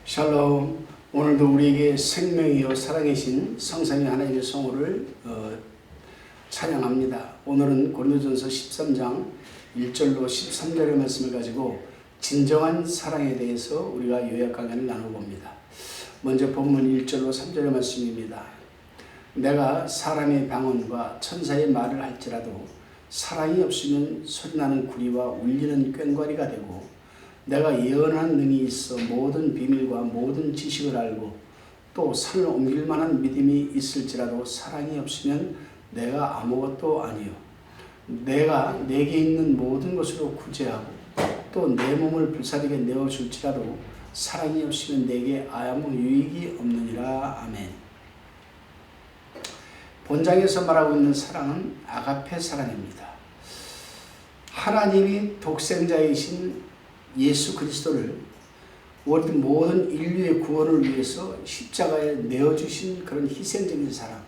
샬롬. 오늘도 우리에게 생명이요 사랑이신 성삼위 하나님의 성호를 찬양합니다. 오늘은 고린도전서 13장 1절로 13절의 말씀을 가지고 진정한 사랑에 대해서 우리가 요약 강연을 나눠봅니다. 먼저 본문 1절로 3절의 말씀입니다. 내가 사람의 방언과 천사의 말을 할지라도 사랑이 없으면 소리나는 구리와 울리는 꽹과리가 되고, 내가 예언하는 능이 있어 모든 비밀과 모든 지식을 알고 또 산을 옮길 만한 믿음이 있을지라도 사랑이 없으면 내가 아무것도 아니요. 내가 내게 있는 모든 것으로 구제하고 또 내 몸을 불사르게 내어줄지라도 사랑이 없으면 내게 아무 유익이 없느니라. 아멘. 본장에서 말하고 있는 사랑은 아가페 사랑입니다. 하나님이 독생자이신 예수 그리스도를 모든 인류의 구원을 위해서 십자가에 내어주신 그런 희생적인 사랑,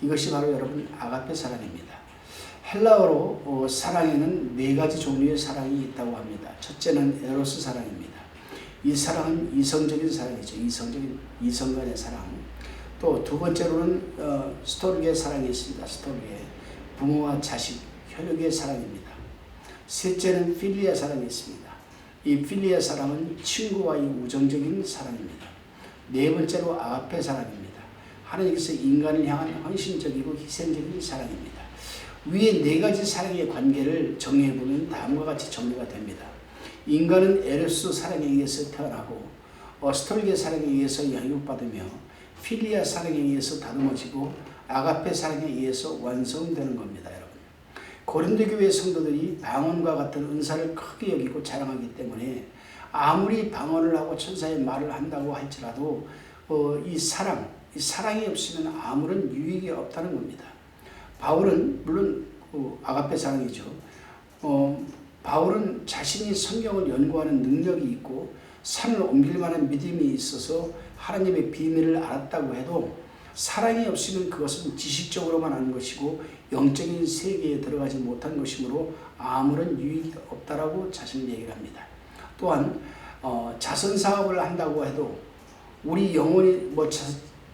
이것이 바로 여러분 아가페 사랑입니다. 헬라어로 사랑에는 네 가지 종류의 사랑이 있다고 합니다. 첫째는 에로스 사랑입니다. 이 사랑은 이성적인 사랑이죠. 이성 간의 사랑. 또 두 번째로는 스토르게 사랑이 있습니다. 스토르게, 부모와 자식, 혈육의 사랑입니다. 셋째는 필리아 사랑이 있습니다. 이 필리아 사랑은 친구와의 우정적인 사랑입니다. 네 번째로 아가페 사랑입니다. 하나님께서 인간을 향한 헌신적이고 희생적인 사랑입니다. 위에 네 가지 사랑의 관계를 정리해보면 다음과 같이 정리가 됩니다. 인간은 에로스 사랑에 의해서 태어나고 스톨게 사랑에 의해서 양육받으며 필리아 사랑에 의해서 다듬어지고 아가페 사랑에 의해서 완성되는 겁니다. 여러분, 고린도 교회 성도들이 방언과 같은 은사를 크게 여기고 자랑하기 때문에 아무리 방언을 하고 천사의 말을 한다고 할지라도 이 사랑이 없으면 아무런 유익이 없다는 겁니다. 바울은 물론 아가페 사랑이죠. 바울은 자신이 성경을 연구하는 능력이 있고 산을 옮길 만한 믿음이 있어서 하나님의 비밀을 알았다고 해도 사랑이 없으면 그것은 지식적으로만 하는 것이고 영적인 세계에 들어가지 못한 것이므로 아무런 유익이 없다라고 자신을 얘기를 합니다. 또한 자선사업을 한다고 해도 우리 영혼이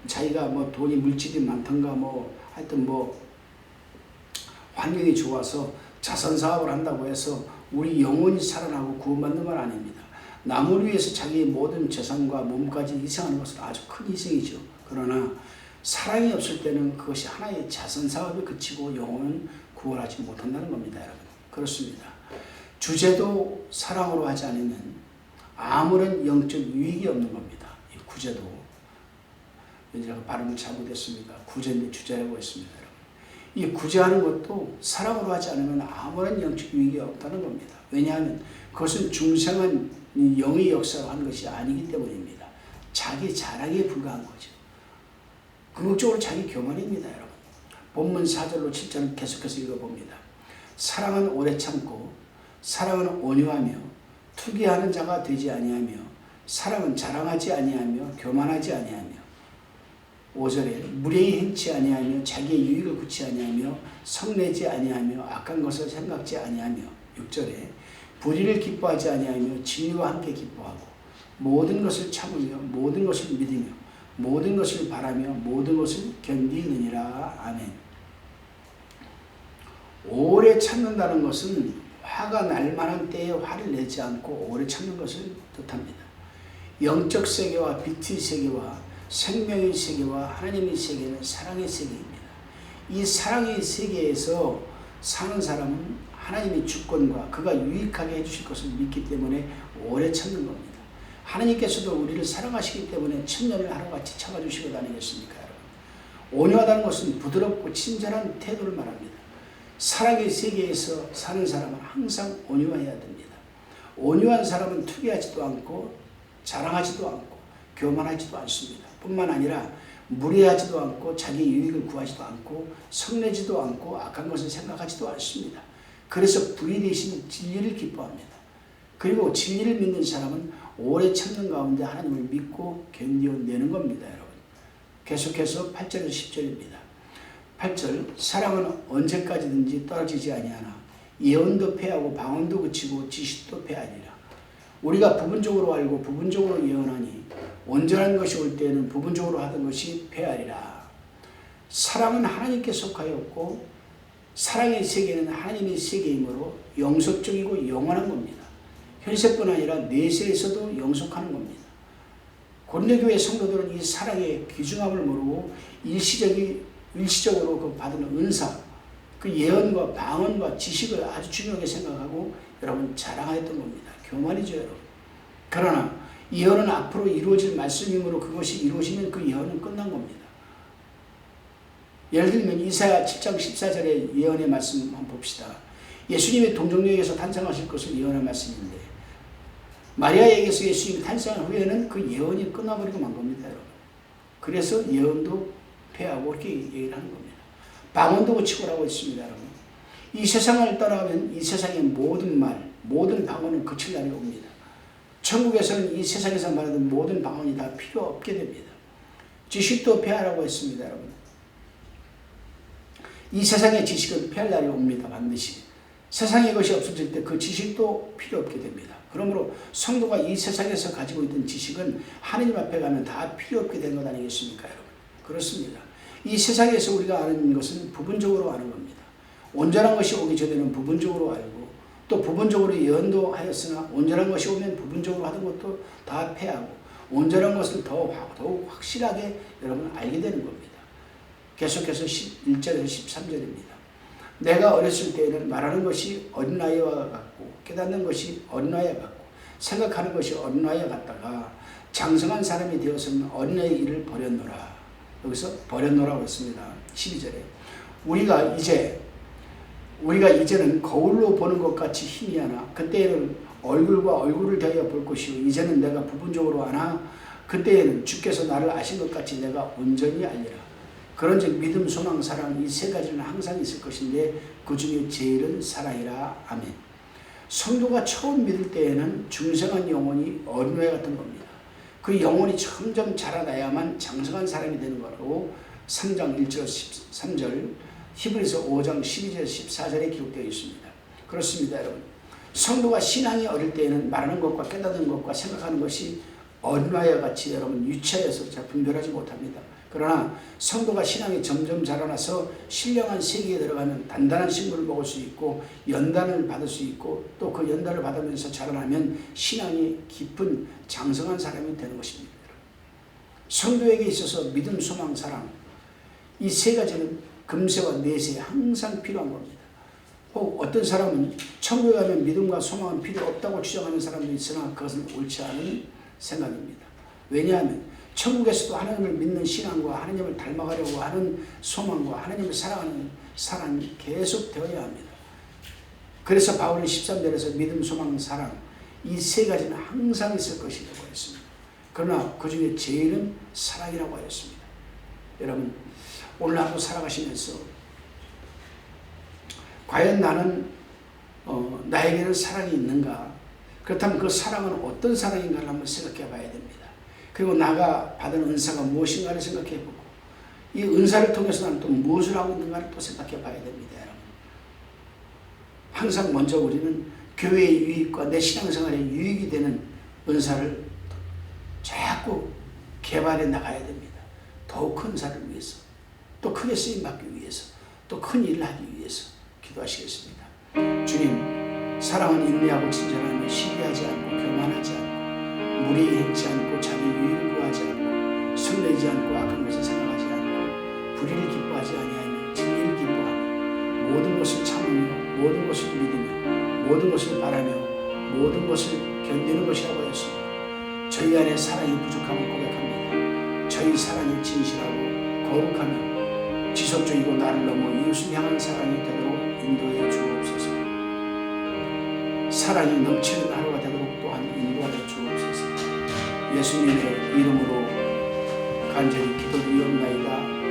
자기가 돈이 물질이 많던가 하여튼 환경이 좋아서 자선사업을 한다고 해서 우리 영혼이 살아나고 구원받는 건 아닙니다. 남을 위해서 자기의 모든 재산과 몸까지 희생하는 것은 아주 큰 희생이죠. 그러나 사랑이 없을 때는 그것이 하나의 자선사업에 그치고 영혼은 구원하지 못한다는 겁니다. 여러분, 그렇습니다. 주제도 사랑으로 하지 않으면 아무런 영적 유익이 없는 겁니다. 이 구제도, 제가 발음을 잘못했습니다. 구제인데 주제라고 했습니다. 여러분, 이 구제하는 것도 사랑으로 하지 않으면 아무런 영적 유익이 없다는 겁니다. 왜냐하면 그것은 중생한 영의 역사로 하는 것이 아니기 때문입니다. 자기 자랑에 불과한 거죠. 궁극적으로 자기 교만입니다. 여러분, 본문 4절로 7절을 계속해서 읽어봅니다. 사랑은 오래 참고 사랑은 온유하며 투기하는 자가 되지 아니하며 사랑은 자랑하지 아니하며 교만하지 아니하며 5절에 무례히 행치 아니하며 자기의 유익을 굳이 아니하며 성내지 아니하며 악한 것을 생각지 아니하며 6절에 불의를 기뻐하지 아니하며 진리와 함께 기뻐하고 모든 것을 참으며 모든 것을 믿으며 모든 것을 바라며 모든 것을 견디느니라. 아멘. 오래 참는다는 것은 화가 날 만한 때에 화를 내지 않고 오래 참는 것을 뜻합니다. 영적 세계와 빛의 세계와 생명의 세계와 하나님의 세계는 사랑의 세계입니다. 이 사랑의 세계에서 사는 사람은 하나님의 주권과 그가 유익하게 해주실 것을 믿기 때문에 오래 참는 겁니다. 하나님께서도 우리를 사랑하시기 때문에 천년을 하루같이 참아주시고 다니겠습니까? 여러분, 온유하다는 것은 부드럽고 친절한 태도를 말합니다. 사랑의 세계에서 사는 사람은 항상 온유해야 됩니다. 온유한 사람은 투기하지도 않고 자랑하지도 않고 교만하지도 않습니다. 뿐만 아니라 무례하지도 않고 자기 유익을 구하지도 않고 성내지도 않고 악한 것을 생각하지도 않습니다. 그래서 불의 대신 진리를 기뻐합니다. 그리고 진리를 믿는 사람은 오래 참는 가운데 하나님을 믿고 견뎌내는 겁니다. 여러분, 계속해서 8절에서 10절입니다. 8절, 사랑은 언제까지든지 떨어지지 아니하나 예언도 패하고 방언도 그치고 지식도 패하리라. 우리가 부분적으로 알고 부분적으로 예언하니 온전한 것이 올 때에는 부분적으로 하던 것이 패하리라. 사랑은 하나님께 속하였고 사랑의 세계는 하나님의 세계이므로 영속적이고 영원한 겁니다. 현세뿐 아니라 내세에서도 영속하는 겁니다. 고린도교회 성도들은 이 사랑의 귀중함을 모르고 일시적으로 그 받은 은사, 그 예언과 방언과 지식을 아주 중요하게 생각하고 여러분 자랑하였던 겁니다. 교만이죠, 여러분. 그러나 예언은 앞으로 이루어질 말씀이므로 그것이 이루어지면 그 예언은 끝난 겁니다. 예를 들면 이사야 7장 14절의 예언의 말씀 한번 봅시다. 예수님의 동정녀에게서 탄생하실 것을 예언한 말씀인데 마리아에게서 예수님이 탄생한 후에는 그 예언이 끝나버리고 만 겁니다, 여러분. 그래서 예언도 패하고 이렇게 얘기를 하는 겁니다. 방언도 그치고라고 있습니다, 여러분. 이 세상을 떠나면 이 세상의 모든 말, 모든 방언은 그칠 날이 옵니다. 천국에서는 이 세상에서 말하는 모든 방언이 다 필요 없게 됩니다. 지식도 패하라고 했습니다, 여러분. 이 세상의 지식은 패할 날이 옵니다, 반드시. 세상의 것이 없어질 때 그 지식도 필요 없게 됩니다. 그러므로 성도가 이 세상에서 가지고 있던 지식은 하느님 앞에 가면 다 필요 없게 된 것 아니겠습니까, 여러분? 그렇습니다. 이 세상에서 우리가 아는 것은 부분적으로 아는 겁니다. 온전한 것이 오기 전에는 부분적으로 알고 또 부분적으로 예언도 하였으나 온전한 것이 오면 부분적으로 하던 것도 다 패하고 온전한 것을 더욱 확실하게 여러분 알게 되는 겁니다. 계속해서 1절에서 13절입니다. 내가 어렸을 때에는 말하는 것이 어린아이와 같고 깨닫는 것이 어린아이와 같고 생각하는 것이 어린아이와 같다가 장성한 사람이 되어서는 어린아이의 일을 버렸노라. 여기서 버렸노라고 했습니다. 12절에 우리가 이제는 거울로 보는 것 같이 희미하나 그때에는 얼굴과 얼굴을 대하여 볼 것이요 이제는 내가 부분적으로 아나 그때에는 주께서 나를 아신 것 같이 내가 온전히 알리라. 그런즉 믿음, 소망, 사랑 이 세 가지는 항상 있을 것인데 그 중에 제일은 사랑이라. 아멘. 성도가 처음 믿을 때에는 중생한 영혼이 어린애 같은 겁니다. 그 영혼이 점점 자라나야만 장성한 사람이 되는 거라고 3장 1절 13절 히브리서 5장 12절 14절에 기록되어 있습니다. 그렇습니다, 여러분. 성도가 신앙이 어릴 때에는 말하는 것과 깨닫는 것과 생각하는 것이 어린아이와 같이 여러분 유치하여서 잘 분별하지 못합니다. 그러나 성도가 신앙이 점점 자라나서 신령한 세계에 들어가면 단단한 식물을 먹을 수 있고 연단을 받을 수 있고 또 그 연단을 받으면서 자라나면 신앙이 깊은 장성한 사람이 되는 것입니다. 성도에게 있어서 믿음, 소망, 사랑 이 세 가지는 금세와 내세에 항상 필요한 겁니다. 혹 어떤 사람은 천국에 가면 믿음과 소망은 필요 없다고 주장하는 사람도 있으나 그것은 옳지 않은 생각입니다. 왜냐하면 천국에서도 하나님을 믿는 신앙과 하나님을 닮아가려고 하는 소망과 하나님을 사랑하는 사랑이 계속 되어야 합니다. 그래서 바울은 13절에서 믿음, 소망, 사랑 이 세 가지는 항상 있을 것이라고 했습니다. 그러나 그 중에 제일은 사랑이라고 하였습니다. 여러분 오늘 하루 살아가시면서 과연 나는 나에게는 사랑이 있는가? 그렇다면 그 사랑은 어떤 사랑인가를 한번 생각해 봐야 됩니다. 그리고 나가 받은 은사가 무엇인가를 생각해 보고 이 은사를 통해서 나는 또 무엇을 하고 있는가를 또 생각해 봐야 됩니다. 여러분. 항상 먼저 우리는 교회의 유익과 내 신앙생활에 유익이 되는 은사를 자꾸 개발해 나가야 됩니다. 더욱 큰 은사를 위해서 또 크게 쓰임받기 위해서 또 큰 일을 하기 위해서 기도하시겠습니다. 주님, 사랑은 인내하고 친절하며 시기하지 않고 교만하지 않고 무례히 행치 않고 자기 유익을 구하지 않고 설레지 않고 악한 것을 생각하지 않고 불의를 기뻐하지 아니하며 진리를 기뻐하며 모든 것을 참으며 모든 것을 믿으며 모든 것을 바라며 모든 것을 견디는 것이라고 했습니다. 저희 안에 사랑이 부족함을 고백합니다. 저희 사랑이 진실하고 거룩하며 지속적이고 나를 넘어 이웃을 향한 사랑이 되도록 인도해 주옵소서. 사랑이 넘치는 하루가 되도록 또한 인도하여 주옵소서. 예수님의 이름으로 간절히 기도드리옵나이다.